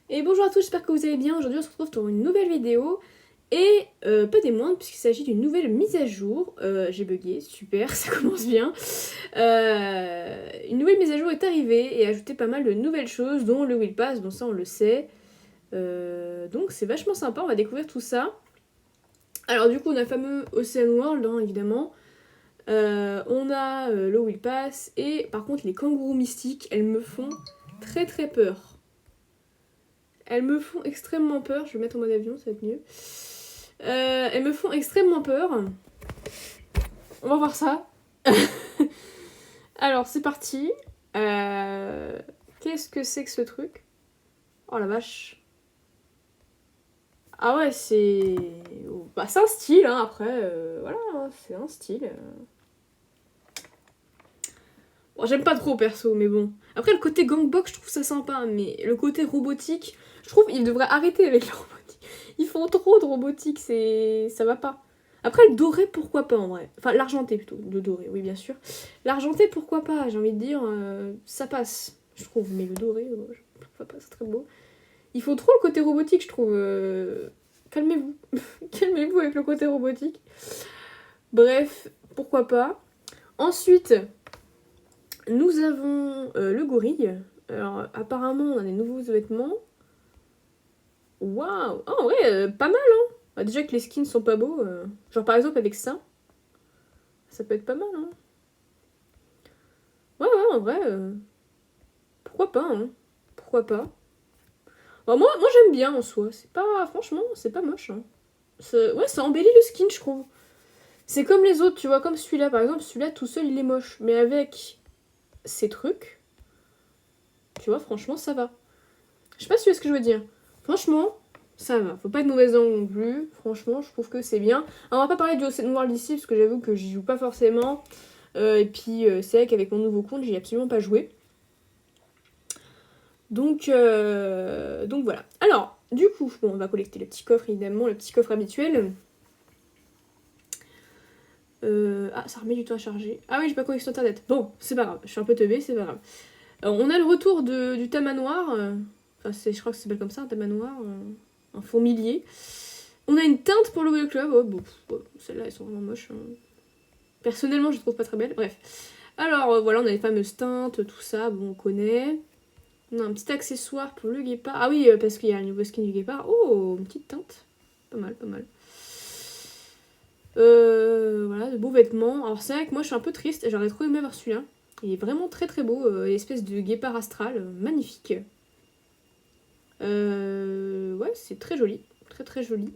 Et bonjour à tous, j'espère que vous allez bien. Aujourd'hui on se retrouve pour une nouvelle vidéo et pas des moindres puisqu'il s'agit d'une nouvelle mise à jour. J'ai bugué, super, ça commence bien. Une nouvelle mise à jour est arrivée et a ajouté pas mal de nouvelles choses dont le Will Pass, bon ça on le sait. Donc c'est vachement sympa, on va découvrir tout ça. Alors du coup on a le fameux Ocean World hein, évidemment. On a le Will Pass et par contre les kangourous mystiques, elles me font très très peur. Elles me font extrêmement peur. Je vais mettre en mode avion, ça va être mieux. Elles me font extrêmement peur. On va voir ça. Alors, c'est parti. Qu'est-ce que c'est que ce truc? Oh la vache. Ah ouais, c'est... Bah, c'est un style, hein, après. Voilà, hein, c'est un style. Bon, j'aime pas trop, perso, mais bon. Après, le côté gangbox, je trouve ça sympa, mais le côté robotique, je trouve qu'ils devraient arrêter avec la robotique. Ils font trop de robotique, c'est... ça va pas. Après, le doré, pourquoi pas, en vrai. Enfin, l'argenté, plutôt. Le doré, oui, bien sûr. L'argenté, pourquoi pas, j'ai envie de dire, ça passe, je trouve. Mais le doré, pourquoi pas, c'est très beau. Ils font trop le côté robotique, je trouve. Calmez-vous. Calmez-vous avec le côté robotique. Bref, pourquoi pas. Ensuite... Nous avons le gorille. Alors, apparemment, on a des nouveaux vêtements. Waouh! Oh, en vrai, pas mal, hein! Bah, déjà que les skins sont pas beaux. Genre, par exemple, avec ça peut être pas mal, hein. Ouais, ouais, en vrai, pourquoi pas, hein? Pourquoi pas? Bah, moi j'aime bien en soi. C'est pas... Franchement, c'est pas moche, hein. Ouais, ça embellit le skin, je trouve. C'est comme les autres, tu vois, comme celui-là, par exemple. Celui-là, tout seul, il est moche. Mais avec ces trucs, tu vois, franchement, ça va. Je sais pas si tu vois ce que je veux dire. Franchement, ça va. Faut pas être mauvaise langue non plus. Franchement, je trouve que c'est bien. Alors, on va pas parler du Ocean World ici, parce que j'avoue que j'y joue pas forcément. Et puis, c'est vrai qu'avec mon nouveau compte, j'y ai absolument pas joué. Donc voilà. Alors, du coup, bon, on va collecter le petit coffre, évidemment, le petit coffre habituel. Ah, ça remet du temps à charger. Ah oui, j'ai pas connexion internet. Bon, c'est pas grave. Je suis un peu teubée, c'est pas grave. Alors, on a le retour du tamanoir. Enfin, je crois que ça s'appelle comme ça, un tamanoir. Un fourmilier. On a une teinte pour le club. Oh, bon, celles-là, elles sont vraiment moches. Hein. Personnellement, je les trouve pas très belles. Bref. Alors, voilà, on a les fameuses teintes, tout ça. Bon, on connaît. On a un petit accessoire pour le guépard. Ah oui, parce qu'il y a le nouveau skin du guépard. Oh, une petite teinte. Pas mal, pas mal. Voilà, de beaux vêtements. Alors, c'est vrai que moi, je suis un peu triste. J'aurais trop aimé voir celui-là. Il est vraiment très très beau. Espèce de guépard astral. Magnifique. Ouais, c'est très joli. Très très joli.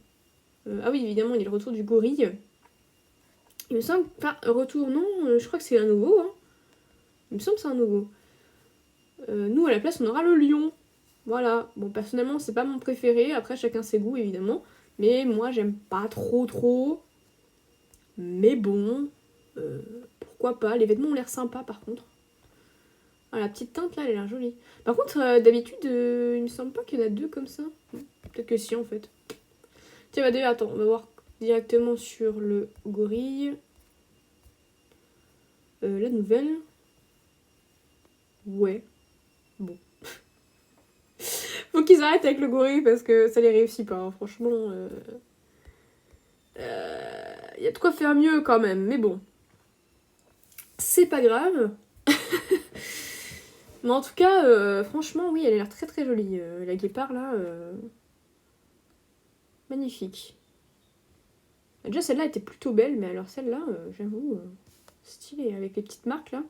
Ah oui, évidemment, il y a le retour du gorille. Il me semble... Enfin, retour, non, je crois que c'est un nouveau. Hein. Il me semble que c'est un nouveau. Nous, à la place, on aura le lion. Voilà. Bon, personnellement, c'est pas mon préféré. Après, chacun ses goûts, évidemment. Mais moi, j'aime pas trop trop. Mais bon, pourquoi pas. Les vêtements ont l'air sympas, par contre. Ah, la petite teinte, là, elle a l'air jolie. Par contre, d'habitude, il me semble pas qu'il y en a deux comme ça. Peut-être que si, en fait. Tiens, bah d'ailleurs, attends, on va voir directement sur le gorille. La nouvelle. Ouais. Bon. Faut qu'ils arrêtent avec le gorille parce que ça les réussit pas, hein. Franchement. Y a de quoi faire mieux quand même, mais bon. C'est pas grave. Mais en tout cas, franchement, oui, elle a l'air très très jolie. La guépard là. Magnifique. Déjà, celle-là était plutôt belle, mais alors celle-là, j'avoue, stylée, avec les petites marques là.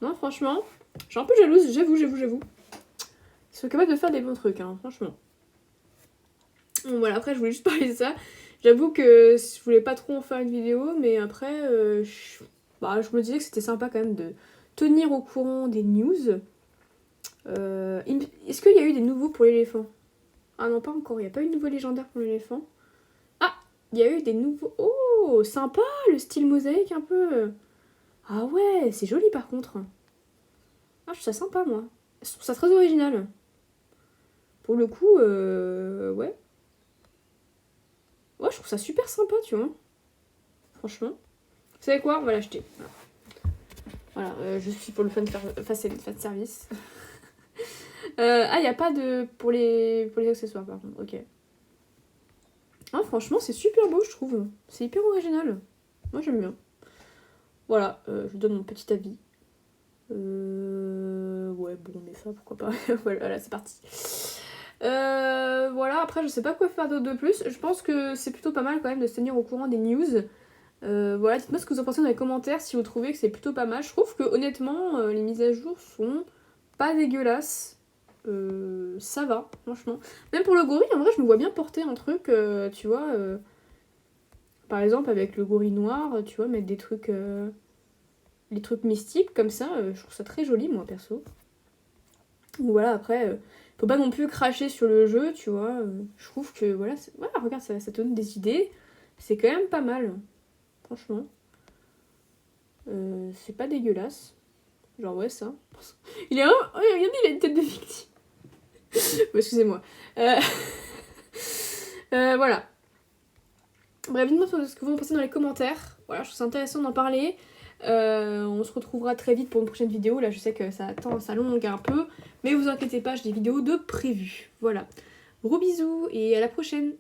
Non, franchement, je suis un peu jalouse, j'avoue. Ils sont capables de faire des bons trucs, hein, franchement. Bon, voilà, après, je voulais juste parler de ça. J'avoue que je voulais pas trop en faire une vidéo, mais après, je me disais que c'était sympa quand même de tenir au courant des news. Est-ce qu'il y a eu des nouveaux pour l'éléphant? Ah non, pas encore, il n'y a pas eu de nouveau légendaire pour l'éléphant. Ah, il y a eu des nouveaux... Oh, sympa, le style mosaïque un peu. Ah ouais, c'est joli par contre. Ah, je trouve ça sympa, moi. Je trouve ça très original. Pour le coup, ouais. Ouais, je trouve ça super sympa, tu vois. Franchement. Vous savez quoi? On va l'acheter. Voilà, je suis pour le fan service. Ah, il n'y a pas de... Pour les accessoires, par contre. Ok. Ah, franchement, c'est super beau, je trouve. C'est hyper original. Moi, j'aime bien. Voilà, je donne mon petit avis. Ouais, bon, mais ça, pourquoi pas. Voilà, c'est parti. Voilà, après, je sais pas quoi faire d'autre de plus. Je pense que c'est plutôt pas mal quand même de se tenir au courant des news. Voilà, dites-moi ce que vous en pensez dans les commentaires si vous trouvez que c'est plutôt pas mal. Je trouve que honnêtement, les mises à jour sont pas dégueulasses. Ça va, franchement. Même pour le gorille, en vrai, je me vois bien porter un truc, tu vois. Par exemple, avec le gorille noir, tu vois, mettre des trucs. Les trucs mystiques comme ça, je trouve ça très joli, moi, perso. Donc voilà, après, faut pas non plus cracher sur le jeu, tu vois. Je trouve que, voilà, voilà regarde, ça te donne des idées. C'est quand même pas mal, franchement. C'est pas dégueulasse. Genre, ouais, ça. Il est un... Oh, regardez, il a une tête de victime. Bon, excusez-moi. Voilà. Bref, dites-moi ce que vous en pensez dans les commentaires. Voilà, je trouve ça intéressant d'en parler. On se retrouvera très vite pour une prochaine vidéo. Là, je sais que ça longue un peu. Mais vous inquiétez pas, j'ai des vidéos de prévues. Voilà. Gros bisous et à la prochaine.